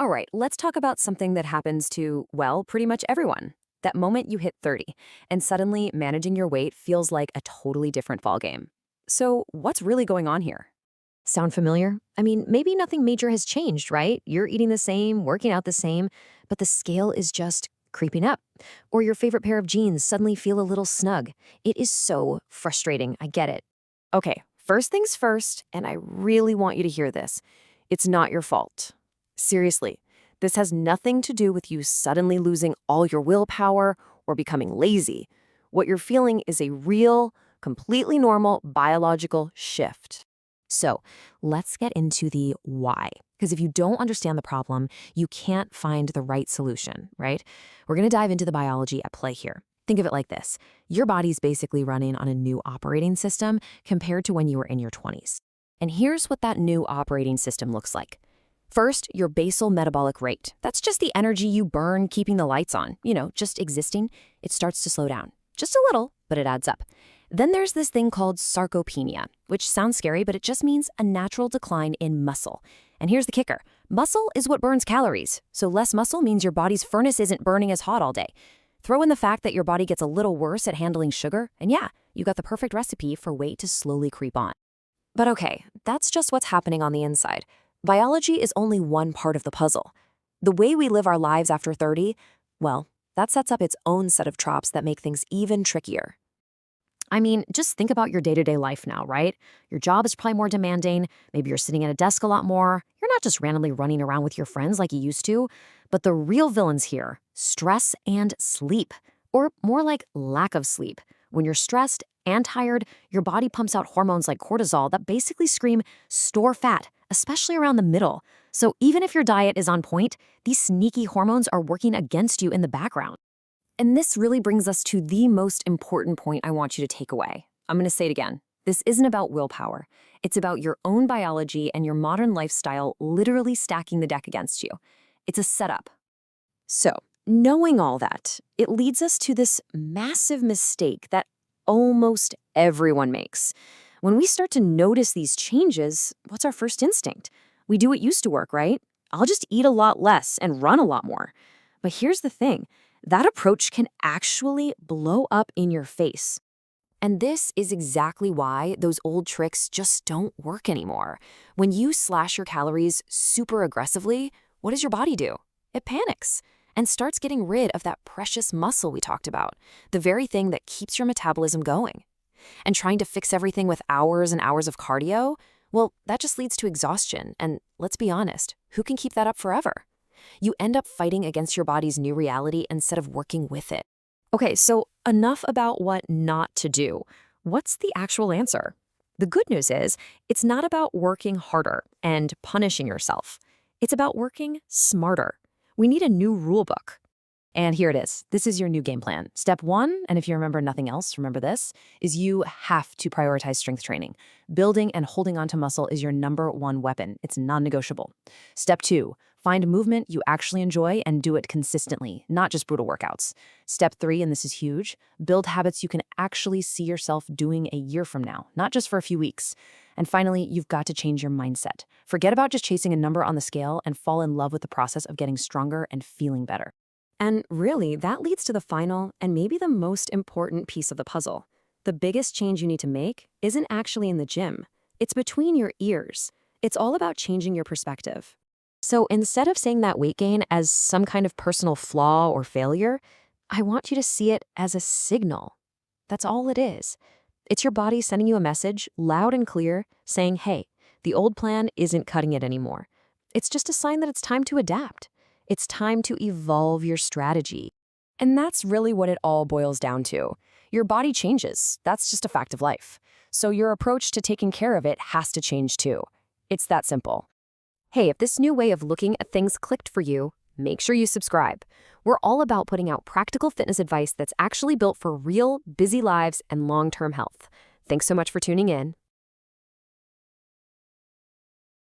All right, let's talk about something that happens to, well, pretty much everyone. That moment you hit 30, and suddenly managing your weight feels like a totally different ballgame. So, what's really going on here? Sound familiar? I mean, maybe nothing major has changed, right? You're eating the same, working out the same, but the scale is just creeping up. Or your favorite pair of jeans suddenly feel a little snug. It is so frustrating. I get it. Okay, first things first, and I really want you to hear this. It's not your fault. Seriously, this has nothing to do with you suddenly losing all your willpower or becoming lazy. What you're feeling is a real, completely normal biological shift. So let's get into the why. Because if you don't understand the problem, you can't find the right solution, right? We're going to dive into the biology at play here. Think of it like this. Your body's basically running on a new operating system compared to when you were in your 20s. And here's what that new operating system looks like. First, your basal metabolic rate. That's just the energy you burn keeping the lights on, just existing. It starts to slow down. Just a little, but it adds up. Then there's this thing called sarcopenia, which sounds scary, but it just means a natural decline in muscle. And here's the kicker. Muscle is what burns calories, so less muscle means your body's furnace isn't burning as hot all day. Throw in the fact that your body gets a little worse at handling sugar, and yeah, you got the perfect recipe for weight to slowly creep on. But okay, that's just what's happening on the inside. Biology is only one part of the puzzle. The way we live our lives after 30, well, that sets up its own set of traps that make things even trickier. I mean, just think about your day-to-day life now, right? Your job is probably more demanding. Maybe you're sitting at a desk a lot more. You're not just randomly running around with your friends like you used to. But the real villains here, stress and sleep, or more like lack of sleep. When you're stressed and tired, your body pumps out hormones like cortisol that basically scream, store fat, especially around the middle. So even if your diet is on point, these sneaky hormones are working against you in the background. And this really brings us to the most important point I want you to take away. I'm going to say it again. This isn't about willpower. It's about your own biology and your modern lifestyle literally stacking the deck against you. It's a setup. So, knowing all that, it leads us to this massive mistake that almost everyone makes. When we start to notice these changes, what's our first instinct? We do what used to work, right? I'll just eat a lot less and run a lot more. But here's the thing. That approach can actually blow up in your face. And this is exactly why those old tricks just don't work anymore. When you slash your calories super aggressively, what does your body do? It panics and starts getting rid of that precious muscle we talked about, the very thing that keeps your metabolism going. And trying to fix everything with hours and hours of cardio, well, that just leads to exhaustion. And let's be honest, who can keep that up forever? You end up fighting against your body's new reality instead of working with it. Okay, so enough about what not to do. What's the actual answer? The good news is, it's not about working harder and punishing yourself. It's about working smarter. We need a new rule book. And here it is. This is your new game plan. Step one, and if you remember nothing else, remember this, is you have to prioritize strength training. Building and holding onto muscle is your number one weapon. It's non-negotiable. Step two, find movement you actually enjoy and do it consistently, not just brutal workouts. Step three, and this is huge, build habits you can actually see yourself doing a year from now, not just for a few weeks. And finally, you've got to change your mindset. Forget about just chasing a number on the scale and fall in love with the process of getting stronger and feeling better. And really, that leads to the final and maybe the most important piece of the puzzle. The biggest change you need to make isn't actually in the gym. It's between your ears. It's all about changing your perspective. So instead of saying that weight gain as some kind of personal flaw or failure, I want you to see it as a signal. That's all it is. It's your body sending you a message, loud and clear, saying, hey, the old plan isn't cutting it anymore. It's just a sign that it's time to adapt. It's time to evolve your strategy. And that's really what it all boils down to. Your body changes. That's just a fact of life. So your approach to taking care of it has to change too. It's that simple. Hey, if this new way of looking at things clicked for you, make sure you subscribe. We're all about putting out practical fitness advice that's actually built for real, busy lives and long-term health. Thanks so much for tuning in.